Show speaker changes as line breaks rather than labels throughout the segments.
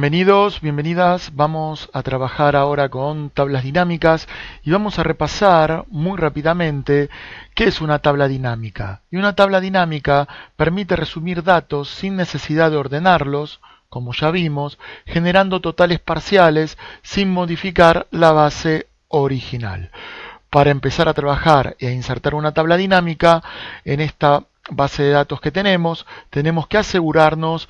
Bienvenidos, bienvenidas. Vamos a trabajar ahora con tablas dinámicas y vamos a repasar muy rápidamente qué es una tabla dinámica. Y una tabla dinámica permite resumir datos sin necesidad de ordenarlos, como ya vimos, generando totales parciales sin modificar la base original. Para empezar a trabajar e a insertar una tabla dinámica en esta base de datos que tenemos que asegurarnos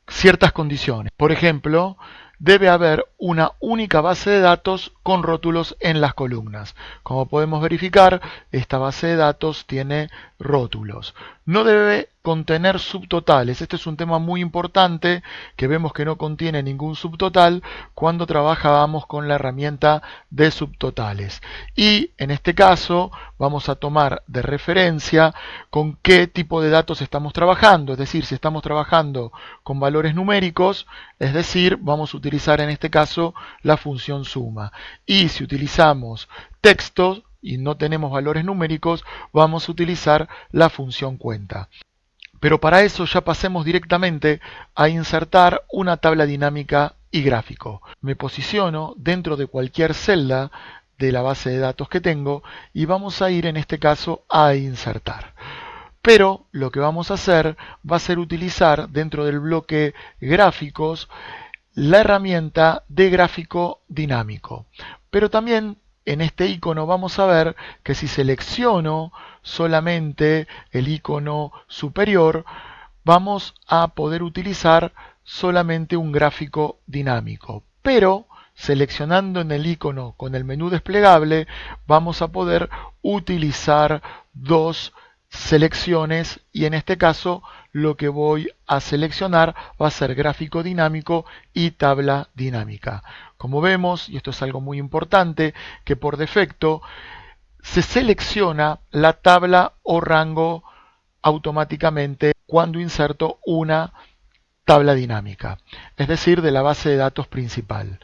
ciertas condiciones. Por ejemplo, debe haber una única base de datos con rótulos en las columnas. Como podemos verificar, esta base de datos tiene rótulos. No debe contener subtotales. Este es un tema muy importante que vemos que no contiene ningún subtotal cuando trabajábamos con la herramienta de subtotales. Y en este caso vamos a tomar de referencia con qué tipo de datos estamos trabajando. Es decir, si estamos trabajando con valores numéricos, es decir, vamos a utilizar en este caso la función suma. Y si utilizamos textos y no tenemos valores numéricos, vamos a utilizar la función cuenta. Pero para eso ya pasemos directamente a insertar una tabla dinámica y gráfico. Me posiciono dentro de cualquier celda de la base de datos que tengo y vamos a ir en este caso a insertar. Pero lo que vamos a hacer va a ser utilizar dentro del bloque gráficos la herramienta de gráfico dinámico. Pero también en este icono vamos a ver que si selecciono solamente el icono superior, vamos a poder utilizar solamente un gráfico dinámico. Pero seleccionando en el icono con el menú desplegable, vamos a poder utilizar dos selecciones y en este caso lo que voy a seleccionar va a ser gráfico dinámico y tabla dinámica. Como vemos, y esto es algo muy importante, que por defecto se selecciona la tabla o rango automáticamente cuando inserto una tabla dinámica, es decir, de la base de datos principal.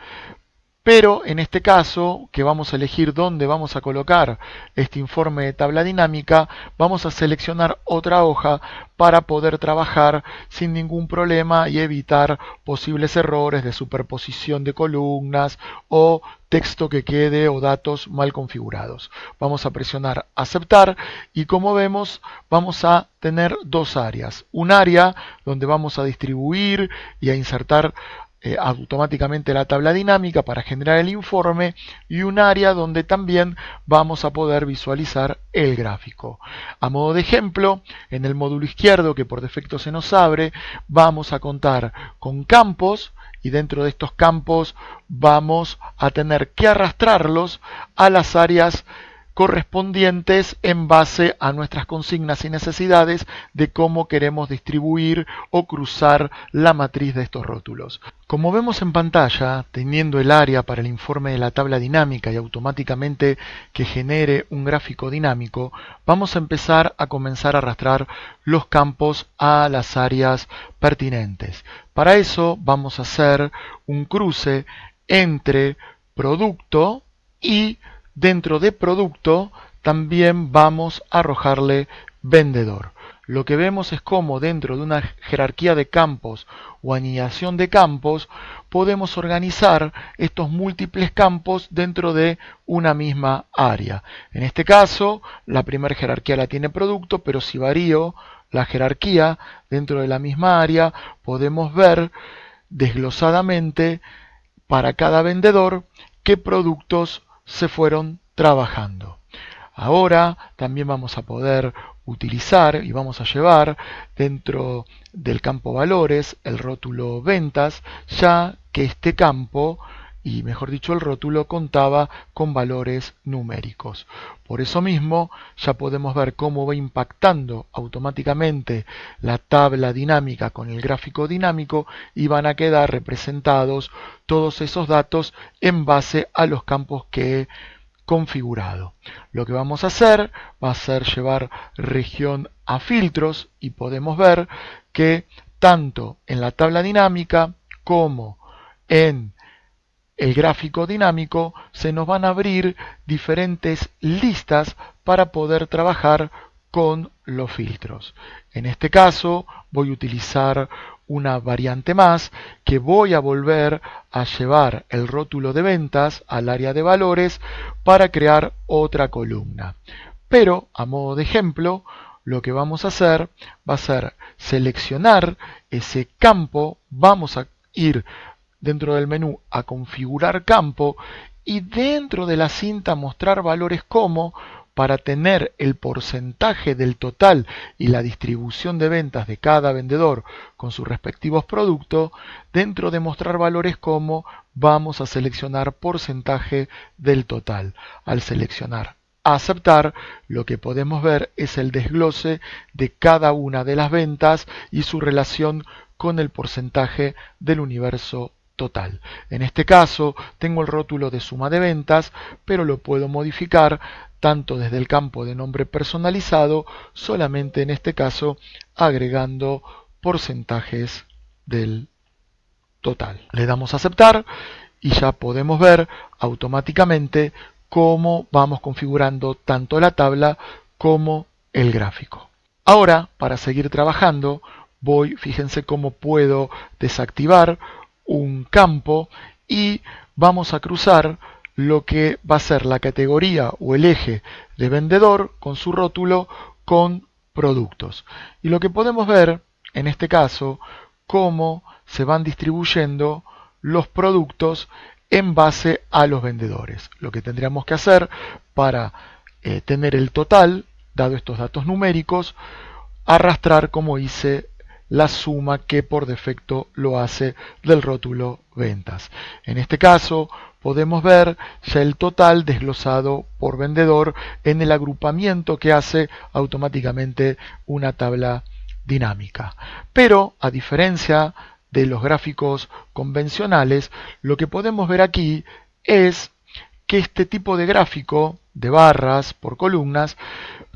Pero en este caso, que vamos a elegir dónde vamos a colocar este informe de tabla dinámica, vamos a seleccionar otra hoja para poder trabajar sin ningún problema y evitar posibles errores de superposición de columnas o texto que quede o datos mal configurados. Vamos a presionar aceptar y como vemos vamos a tener dos áreas. Un área donde vamos a distribuir y a insertar automáticamente la tabla dinámica para generar el informe y un área donde también vamos a poder visualizar el gráfico. A modo de ejemplo, en el módulo izquierdo que por defecto se nos abre, vamos a contar con campos y dentro de estos campos vamos a tener que arrastrarlos a las áreas correspondientes en base a nuestras consignas y necesidades de cómo queremos distribuir o cruzar la matriz de estos rótulos. Como vemos en pantalla, teniendo el área para el informe de la tabla dinámica y automáticamente que genere un gráfico dinámico, vamos a empezar a comenzar a arrastrar los campos a las áreas pertinentes. Para eso vamos a hacer un cruce entre producto y dentro de producto también vamos a arrojarle vendedor. Lo que vemos es cómo dentro de una jerarquía de campos o anidación de campos podemos organizar estos múltiples campos dentro de una misma área. En este caso, la primera jerarquía la tiene producto, pero si varío la jerarquía dentro de la misma área, podemos ver desglosadamente para cada vendedor qué productos se fueron trabajando. Ahora también vamos a poder utilizar y vamos a llevar dentro del campo valores el rótulo ventas, ya que este campo, y mejor dicho el rótulo, contaba con valores numéricos. Por eso mismo ya podemos ver cómo va impactando automáticamente la tabla dinámica con el gráfico dinámico y van a quedar representados todos esos datos en base a los campos que he configurado. Lo que vamos a hacer va a ser llevar región a filtros y podemos ver que tanto en la tabla dinámica como en el gráfico dinámico se nos van a abrir diferentes listas para poder trabajar con los filtros. En este caso voy a utilizar una variante más que voy a volver a llevar el rótulo de ventas al área de valores para crear otra columna. Pero, a modo de ejemplo, lo que vamos a hacer va a ser seleccionar ese campo, vamos a ir dentro del menú a configurar campo y dentro de la cinta mostrar valores como, para tener el porcentaje del total y la distribución de ventas de cada vendedor con sus respectivos productos, dentro de mostrar valores como vamos a seleccionar porcentaje del total. Al seleccionar aceptar, lo que podemos ver es el desglose de cada una de las ventas y su relación con el porcentaje del universo total. En este caso tengo el rótulo de suma de ventas, pero lo puedo modificar tanto desde el campo de nombre personalizado, solamente en este caso agregando porcentajes del total. Le damos a aceptar y ya podemos ver automáticamente cómo vamos configurando tanto la tabla como el gráfico. Ahora, para seguir trabajando, fíjense cómo puedo desactivar un campo y vamos a cruzar lo que va a ser la categoría o el eje de vendedor con su rótulo con productos. Y lo que podemos ver, en este caso, cómo se van distribuyendo los productos en base a los vendedores. Lo que tendríamos que hacer para tener el total, dado estos datos numéricos, arrastrar como hice la suma que por defecto lo hace del rótulo ventas. En este caso podemos ver ya el total desglosado por vendedor en el agrupamiento que hace automáticamente una tabla dinámica. Pero a diferencia de los gráficos convencionales, lo que podemos ver aquí es que este tipo de gráfico de barras por columnas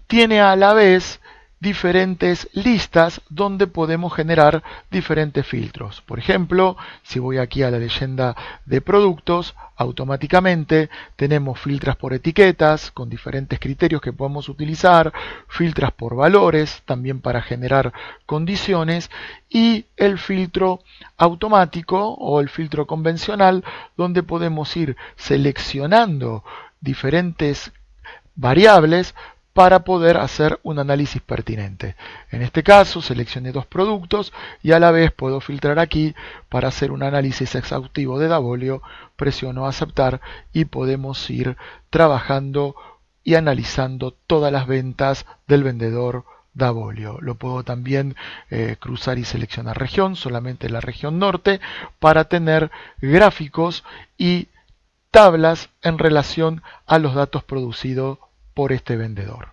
tiene a la vez diferentes listas donde podemos generar diferentes filtros. Por ejemplo, si voy aquí a la leyenda de productos, automáticamente tenemos filtros por etiquetas con diferentes criterios que podemos utilizar, filtros por valores también para generar condiciones y el filtro automático o el filtro convencional donde podemos ir seleccionando diferentes variables para poder hacer un análisis pertinente. En este caso seleccioné dos productos y a la vez puedo filtrar aquí para hacer un análisis exhaustivo de Davolio, presiono aceptar y podemos ir trabajando y analizando todas las ventas del vendedor Davolio. Lo puedo también cruzar y seleccionar región, solamente la región norte, para tener gráficos y tablas en relación a los datos producidos por este vendedor.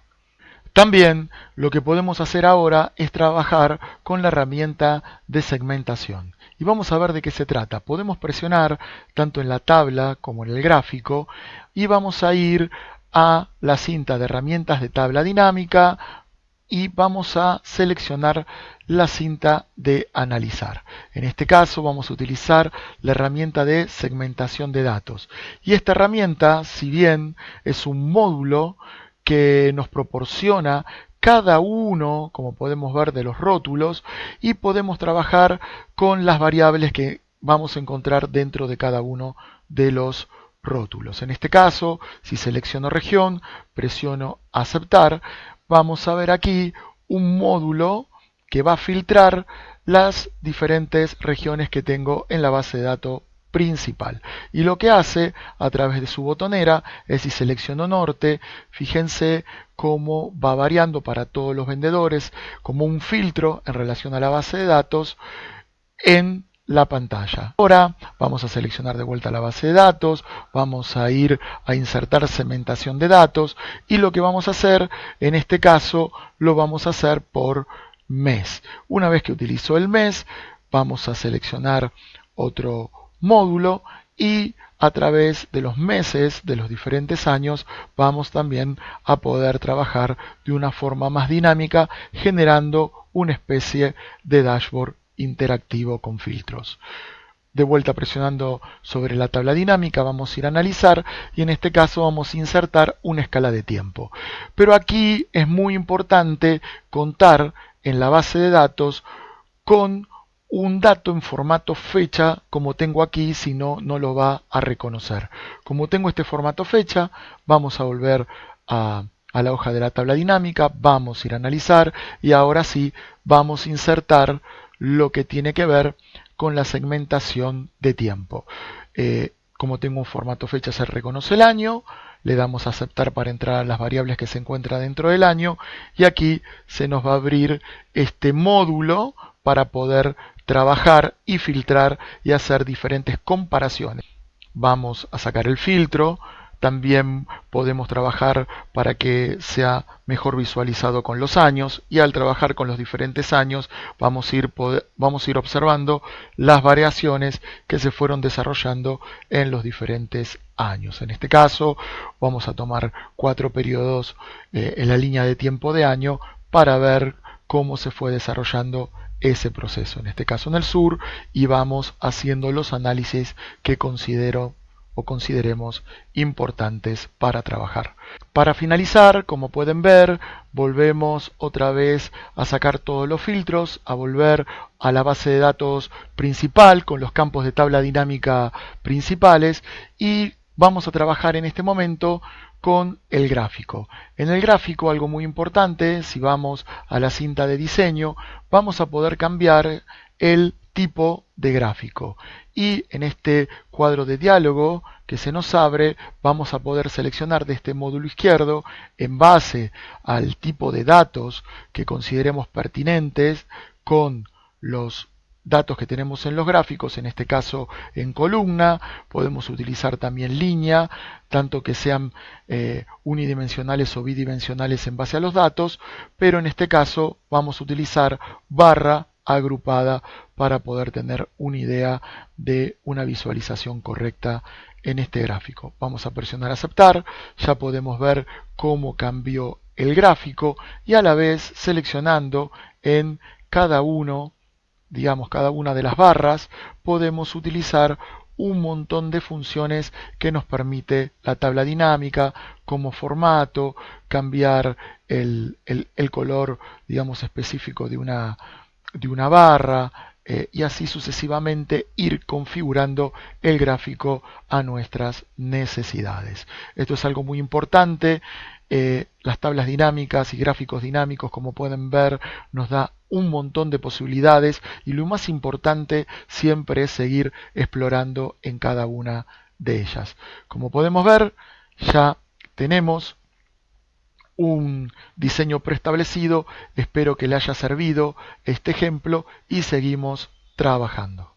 También lo que podemos hacer ahora es trabajar con la herramienta de segmentación. Y vamos a ver de qué se trata. Podemos presionar tanto en la tabla como en el gráfico y vamos a ir a la cinta de herramientas de tabla dinámica y vamos a seleccionar la cinta de analizar. En este caso vamos a utilizar la herramienta de segmentación de datos. Y esta herramienta, si bien es un módulo que nos proporciona cada uno, como podemos ver, de los rótulos y podemos trabajar con las variables que vamos a encontrar dentro de cada uno de los rótulos. En este caso, si selecciono región, presiono aceptar, vamos a ver aquí un módulo que va a filtrar las diferentes regiones que tengo en la base de datos principal. Y lo que hace a través de su botonera es, si selecciono norte, fíjense cómo va variando para todos los vendedores como un filtro en relación a la base de datos en la pantalla. Ahora vamos a seleccionar de vuelta la base de datos, vamos a ir a insertar segmentación de datos y lo que vamos a hacer en este caso lo vamos a hacer por mes. Una vez que utilizo el mes, vamos a seleccionar otro módulo y a través de los meses de los diferentes años vamos también a poder trabajar de una forma más dinámica, generando una especie de dashboard interactivo con filtros. De vuelta presionando sobre la tabla dinámica vamos a ir a analizar y en este caso vamos a insertar una escala de tiempo. Pero aquí es muy importante contar en la base de datos con un dato en formato fecha como tengo aquí, si no, no lo va a reconocer. Como tengo este formato fecha, vamos a volver a la hoja de la tabla dinámica, vamos a ir a analizar y ahora sí vamos a insertar lo que tiene que ver con la segmentación de tiempo. Como tengo un formato fecha, se reconoce el año, le damos a aceptar para entrar a las variables que se encuentran dentro del año y aquí se nos va a abrir este módulo para poder trabajar y filtrar y hacer diferentes comparaciones. Vamos a sacar el filtro. También podemos trabajar para que sea mejor visualizado con los años y al trabajar con los diferentes años vamos a ir observando las variaciones que se fueron desarrollando en los diferentes años. En este caso vamos a tomar 4 periodos en la línea de tiempo de año para ver cómo se fue desarrollando ese proceso, en este caso en el sur, y vamos haciendo los análisis que consideremos importantes para trabajar. Para finalizar, como pueden ver, volvemos otra vez a sacar todos los filtros, a volver a la base de datos principal con los campos de tabla dinámica principales y vamos a trabajar en este momento con el gráfico. En el gráfico, algo muy importante, si vamos a la cinta de diseño, vamos a poder cambiar el tipo de gráfico. Y en este cuadro de diálogo que se nos abre, vamos a poder seleccionar de este módulo izquierdo, en base al tipo de datos que consideremos pertinentes, con los datos que tenemos en los gráficos, en este caso en columna, podemos utilizar también línea, tanto que sean unidimensionales o bidimensionales en base a los datos, pero en este caso vamos a utilizar barra agrupada para poder tener una idea de una visualización correcta en este gráfico. Vamos a presionar aceptar, ya podemos ver cómo cambió el gráfico y a la vez seleccionando en cada una de las barras, podemos utilizar un montón de funciones que nos permite la tabla dinámica, como formato, cambiar el color, específico de una barra, y así sucesivamente ir configurando el gráfico a nuestras necesidades. Esto es algo muy importante. Las tablas dinámicas y gráficos dinámicos, como pueden ver, nos da un montón de posibilidades y lo más importante siempre es seguir explorando en cada una de ellas. Como podemos ver, ya tenemos un diseño preestablecido. Espero que le haya servido este ejemplo y seguimos trabajando.